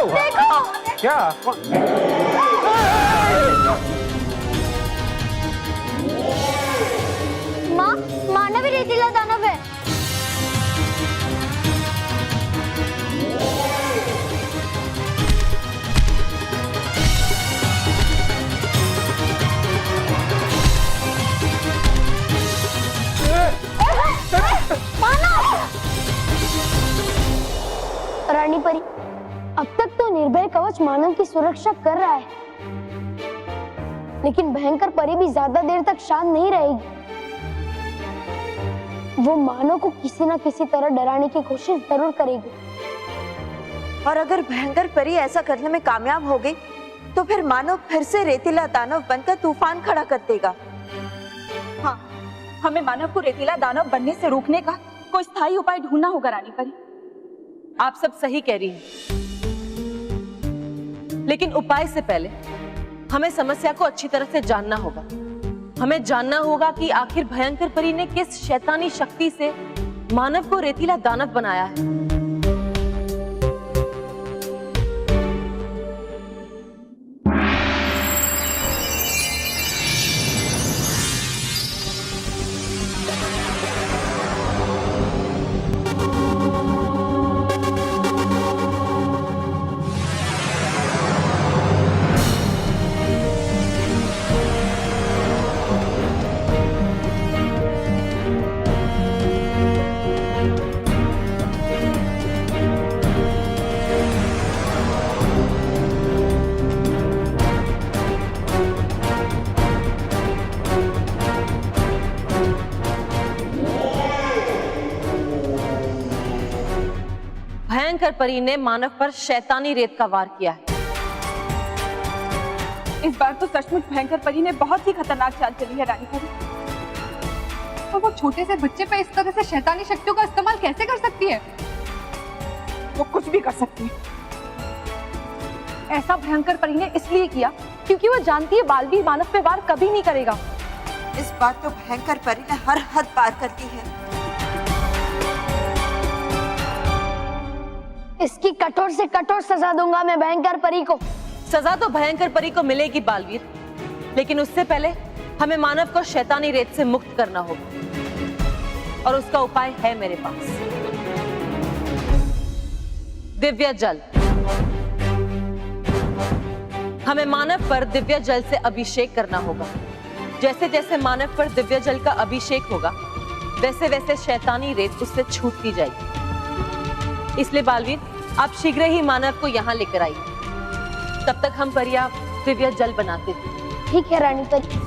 हुआ? देखो क्या? माँ, मानव ही रेतीला दानव है। रानी परी, अब तक तो निर्भय कवच मानव की सुरक्षा कर रहा है, लेकिन भयंकर परी भी ज्यादा देर तक शांत नहीं रहेगी। वो मानव को किसी न किसी तरह डराने की कोशिश जरूर करेगी। और अगर भयंकर परी ऐसा करने में कामयाब हो गई तो फिर मानव फिर से रेतीला दानव बनकर तूफान खड़ा कर देगा। हाँ, हमें मानव को रेतीला दानव बनने से रोकने का कोई स्थायी उपाय ढूंढना होगा रानी परी। आप सब सही कह रही हैं, लेकिन उपाय से पहले हमें समस्या को अच्छी तरह से जानना होगा। हमें जानना होगा कि आखिर भयंकर परी ने किस शैतानी शक्ति से मानव को रेतीला दानव बनाया है। भयंकर परी ने मानव पर शैतानी रेत का वार किया है। इस बार तो सचमुच भयंकर परी ने बहुत ही खतरनाक चाल चली है रानी परी। तो वो छोटे से बच्चे पे इस तरह से शैतानी शक्तियों का इस्तेमाल कैसे कर सकती है? वो कुछ भी कर सकती है। ऐसा भयंकर परी ने इसलिए किया क्योंकि वो जानती है बालवीर मानव पे वार कभी नहीं करेगा। इस बार तो भयंकर परी ने हर हद पार कर दी है। इसकी कठोर से कठोर सजा दूंगा मैं भयंकर परी को। सजा तो भयंकर परी को मिलेगी बालवीर, लेकिन उससे पहले हमें मानव को शैतानी रेत से मुक्त करना होगा, और उसका उपाय है मेरे पास। दिव्य जल। हमें मानव पर दिव्य जल से अभिषेक करना होगा। जैसे जैसे मानव पर दिव्य जल का अभिषेक होगा, वैसे वैसे शैतानी रेत उससे छूटती जाएगी। इसलिए बालवीर, आप शीघ्र ही मानव को यहाँ लेकर आइए। तब तक हम परिया दिव्य जल बनाते हैं। ठीक है रानी परी।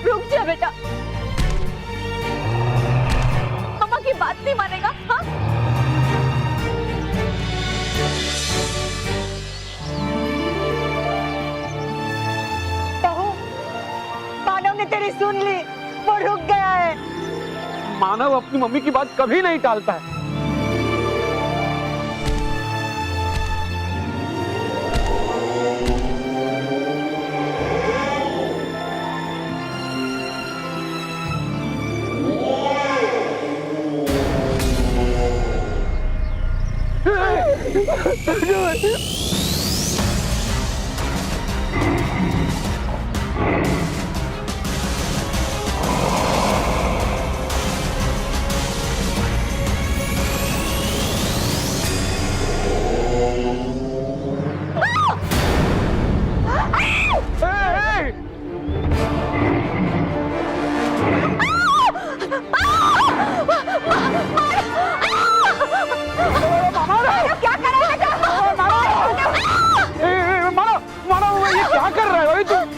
रुक जा बेटा, मम्मा की बात नहीं मानेगा। हाँ, मानव ने तेरी सुन ली, वो रुक गया है। मानव अपनी मम्मी की बात कभी नहीं टालता है।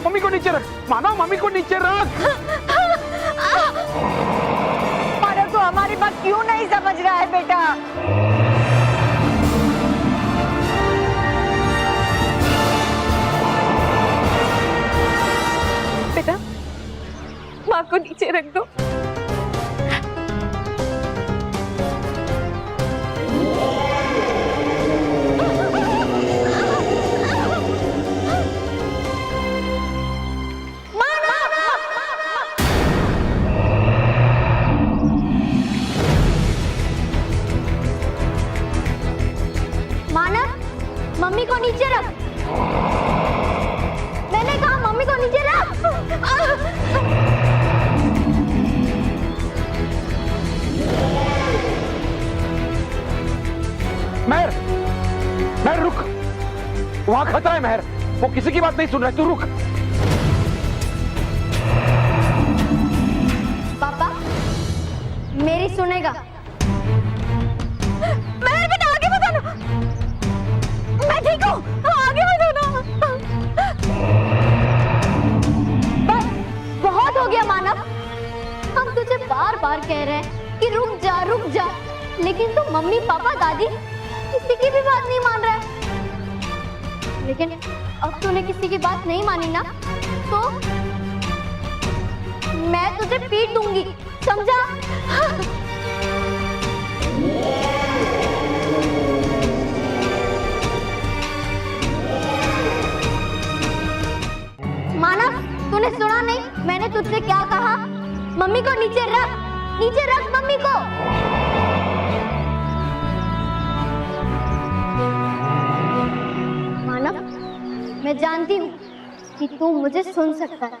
मम्मी को नीचे रख, मानव मम्मी को नीचे रख। मानव तो हमारी बात क्यों नहीं समझ रहा है बेटा? बेटा, माँ को नीचे रख दो। मानव, मम्मी को नीचे रख। मैंने कहा मम्मी को नीचे रख। महर, महर रुक, वहां खतरा है महर, वो किसी की बात नहीं सुन रहा है, तू रुक। पापा मेरी सुनेगा। महर बेटा आगे मत आना, मैं ठीक हूँ, आगे मत आना। बस बहुत हो गया मानव, हम तुझे बार बार कह रहे हैं कि रुक जा, लेकिन तू मम्मी पापा दादी किसी की भी बात नहीं मान रहा है। लेकिन अब तूने किसी की बात नहीं मानी ना, तो मैं तुझे पीट दूंगी, समझा? मानव, तूने सुना नहीं मैंने तुझसे क्या कहा? मम्मी को नीचे रख मम्मी को। मानव, मैं जानती हूँ कि तू मुझे सुन सकता है,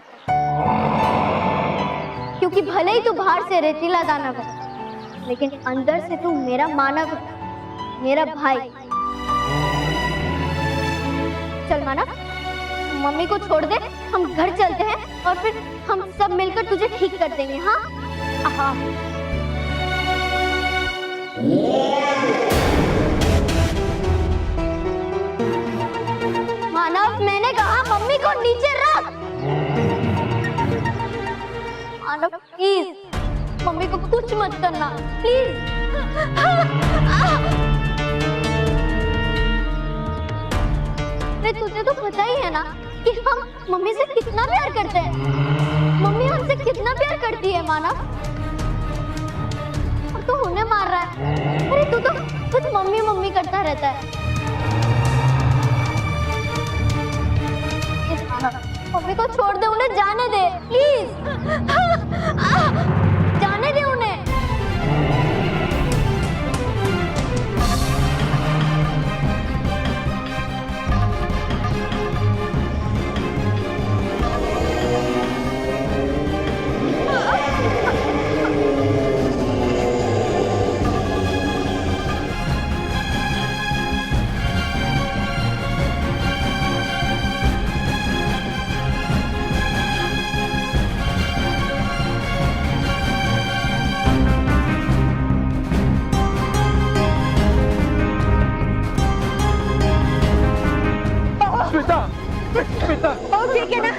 क्योंकि भले ही तू बाहर से रेतीला दानव है, लेकिन अंदर से तू मेरा मानव है, मेरा भाई। चल मानव, मम्मी को छोड़ दे, हम घर चलते हैं और फिर हम सब मिलकर तुझे ठीक कर देंगे। हाँ हाँ। मानव, मैंने कहा मम्मी को नीचे रख। मानव प्लीज, मम्मी को कुछ मत करना प्लीज। तुझे तो पता ही है ना कि हम मम्मी से कितना प्यार करते हैं। मम्मी हमसे कितना प्यार करती है मानव, और तू उन्हें मार रहा है। अरे तू तो कुछ मम्मी मम्मी करता रहता है। मम्मी को छोड़ दे, उन्हें जाने दे प्लीज। जाने दे उन्हें। ठीक है ना?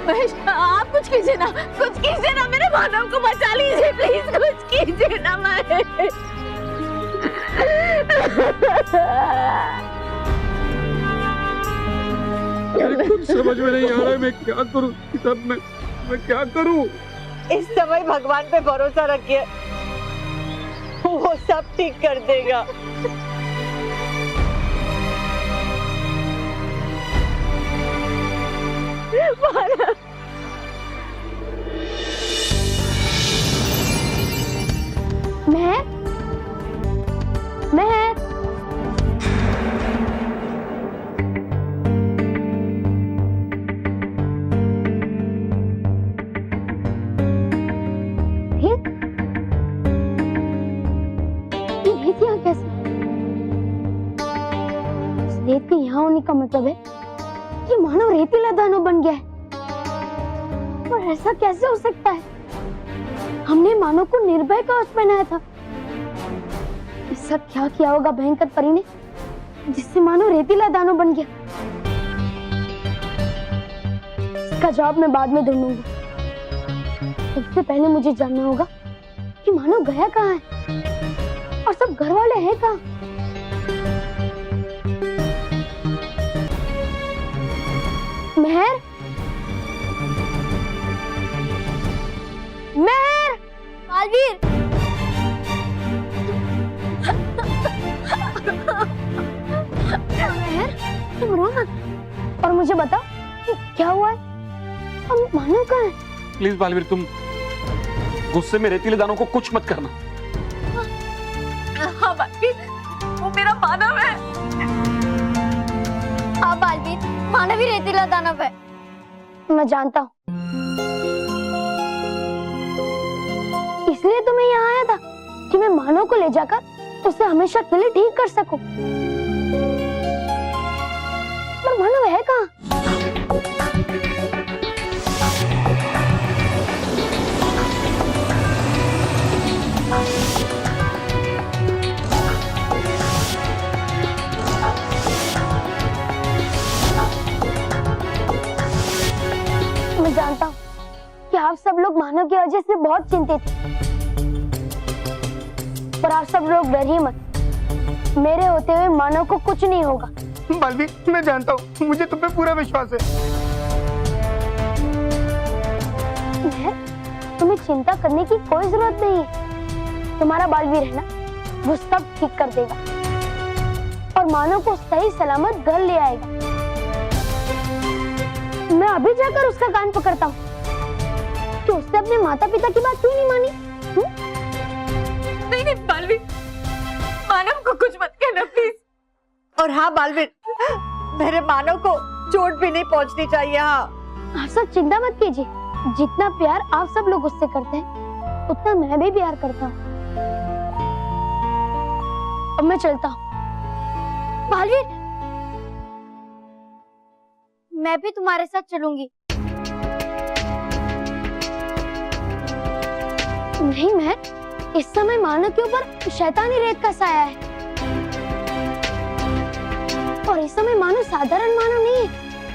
महेश, आप कुछ कीजिए ना, मेरे मानव को बचा लीजिए प्लीज, कुछ कीजिए ना महेश। कुछ समझ में नहीं आ रहा है, मैं क्या करूं? सब मैं क्या करूं? इस समय भगवान पे भरोसा रखिए, वो सब ठीक कर देगा। मैं कैसे? रेत के यहाँ होने का मतलब है कि मानव रेतीला दानव बन गया है। और ऐसा कैसे हो सकता है? हमने मानव को निर्भय कवच पहनाया था। ऐसा क्या किया होगा भयंकर परी ने जिससे मानव रेतीला दानव बन गया? इसका जवाब मैं बाद में ढूंढूंगा। सबसे पहले मुझे जानना होगा कि मानव गया कहाँ है। और सब घर वाले हैं कहाँ? मेहर, मेहर, बालवीर, मेहर, तुम रो मत और मुझे बताओ कि क्या हुआ है? हम मानो कहाँ है? प्लीज बालवीर, तुम गुस्से में रेतीले दानों को कुछ मत करना। हाँ बालवीर, वो मेरा मानव है। हाँ बालवीर, मानव ही रेतीला दानव है। मैं जानता हूँ, इसलिए तो मैं यहाँ आया था कि मैं मानव को ले जाकर उसे हमेशा के लिए ठीक कर सकूं। पर मानव है कहाँ? मैं जानता हूँ कि आप सब लोग मानव की वजह से बहुत चिंतित हैं। पर आप सब लोग डर ही मत, मेरे होते हुए मानव को कुछ नहीं होगा। बालवीर, मैं जानता हूँ, मुझे तुम पे पूरा विश्वास है। तुम्हें चिंता करने की कोई जरूरत नहीं है। तुम्हारा बालवीर है ना, वो सब ठीक कर देगा और मानव को सही सलामत घर ले आएगा। मैं अभी जाकर उसका कान पकड़ता हूँ कि उसने अपने माता पिता की बात क्यों नहीं मानी। नहीं नहीं बालवीर, मानव को कुछ मत कहना प्लीज। और हाँ बालवीर, मेरे मानव को चोट भी नहीं पहुंचनी चाहिए। हाँ, आप सब चिंता मत कीजिए, जितना प्यार आप सब लोग उससे करते हैं उतना मैं भी प्यार करता हूँ। अब मैं चलता हूँ। बालवीर, मैं भी तुम्हारे साथ चलूंगी। नहीं मैं, इस समय मानव के ऊपर शैतानी रेत का साया है और इस समय मानव साधारण मानव नहीं है,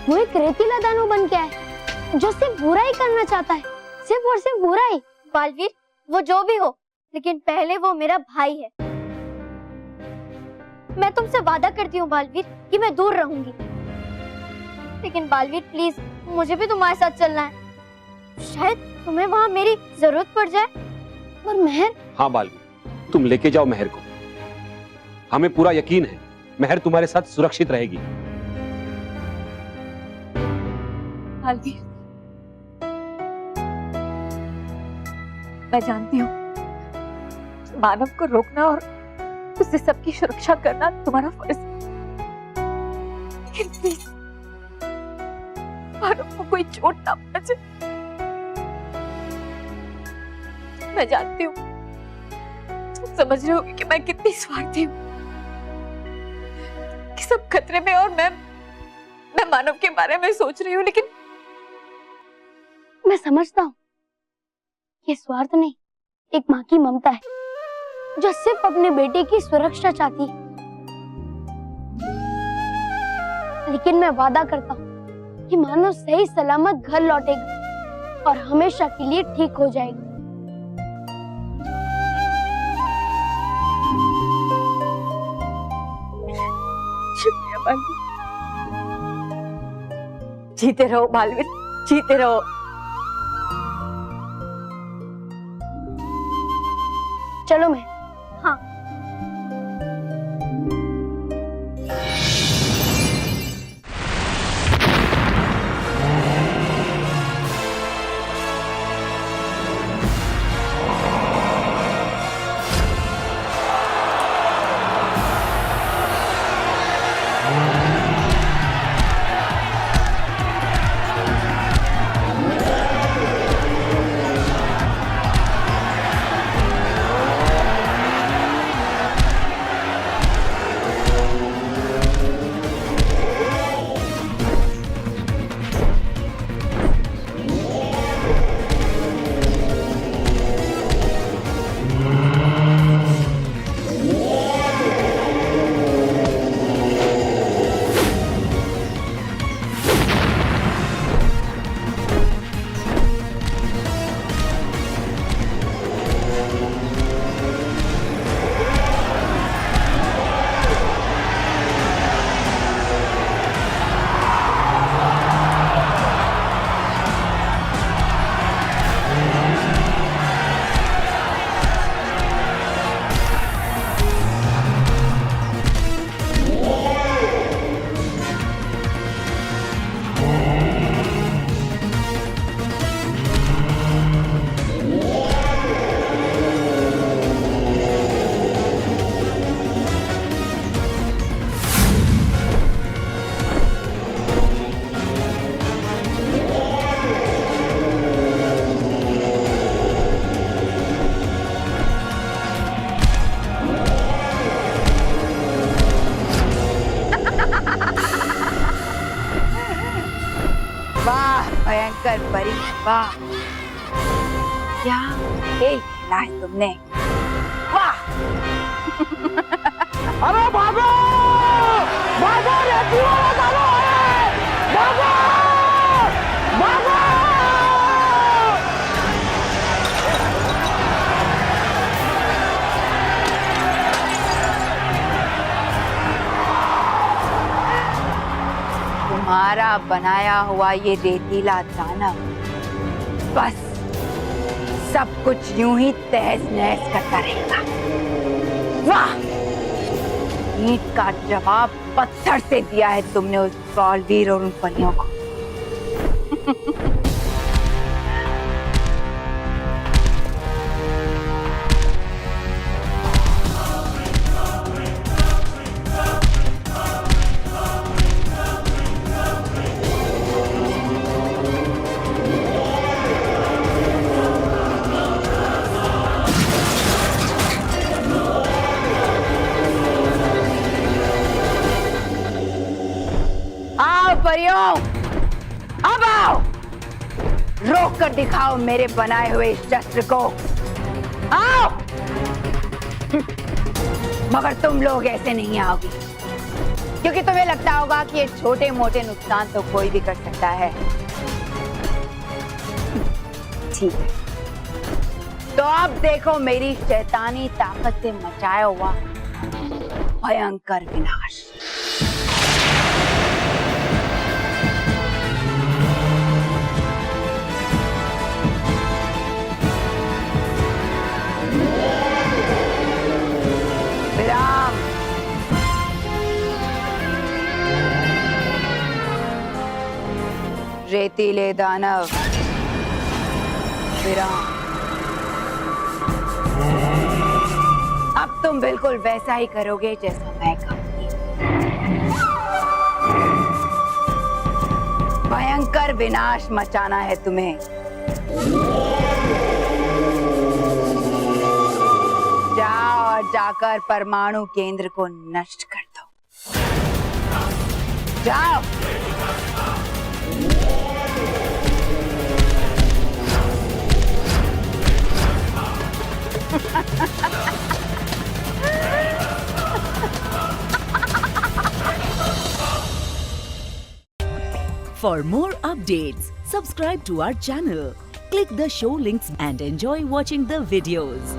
वो एक रेतीला दानव बन के है जो सिर्फ बुराई करना चाहता है, सिर्फ और सिर्फ बुराई। बालवीर, वो जो भी हो, लेकिन पहले वो मेरा भाई है। मैं तुमसे वादा करती हूँ बालवीर कि मैं दूर रहूंगी, लेकिन बालवीर प्लीज मुझे भी तुम्हारे साथ चलना है। शायद तुम्हें वहाँ मेरी जरूरत पड़ जाए। और मेहर, हाँ बालवीर, तुम लेके जाओ मेहर को। हमें पूरा यकीन है मेहर तुम्हारे साथ सुरक्षित रहेगी। बालवीर, मैं जानती हूँ मानव को रोकना और उससे सबकी सुरक्षा करना तुम्हारा फर्ज है, लेकिन प्लीज मानव को कोई चोट ना पहुंचे। मैं जानती हूँ, तुम समझ रहे होगे कि मैं कितनी स्वार्थी हूँ, कि सब खतरे में और मैं मानव के बारे में सोच रही हूँ, लेकिन मैं समझता हूँ ये स्वार्थ नहीं, एक माँ की ममता है जो सिर्फ अपने बेटे की सुरक्षा चाहती है। लेकिन मैं वादा करता हूँ कि मानव सही सलामत घर लौटेगा और हमेशा के लिए ठीक हो जाएगा। शुक्रिया बालवीर। जीते रहो बालवीर, जीते रहो। चलो मैं। हाँ, भयंकर परी, वाह क्या खेल खेला है तुमने, वाह। अरे भागो भागो, रेती वाला दानव है, भागो भागो। तुम्हारा बनाया हुआ ये रेतीला दानव बस सब कुछ यूं ही तहस नहस करता रहेगा, वाह। ईंट का जवाब पत्थर से दिया है तुमने उस बालवीर और उन परियों को। परियों, अब आओ, रोक कर दिखाओ मेरे बनाए हुए इस शस्त्र को, आओ। मगर तुम लोग ऐसे नहीं आओगे, क्योंकि तुम्हें लगता होगा कि ये छोटे मोटे नुकसान तो कोई भी कर सकता है। ठीक है, तो अब देखो मेरी शैतानी ताकत से मचाया हुआ भयंकर विनाश। रेतीले दानव विराम। अब तुम बिल्कुल वैसा ही करोगे जैसा मैं कहूंगी। भयंकर विनाश मचाना है तुम्हें। जाओ और जाकर परमाणु केंद्र को नष्ट कर दो, जाओ। For more updates, subscribe to our channel, click the show links and enjoy watching the videos.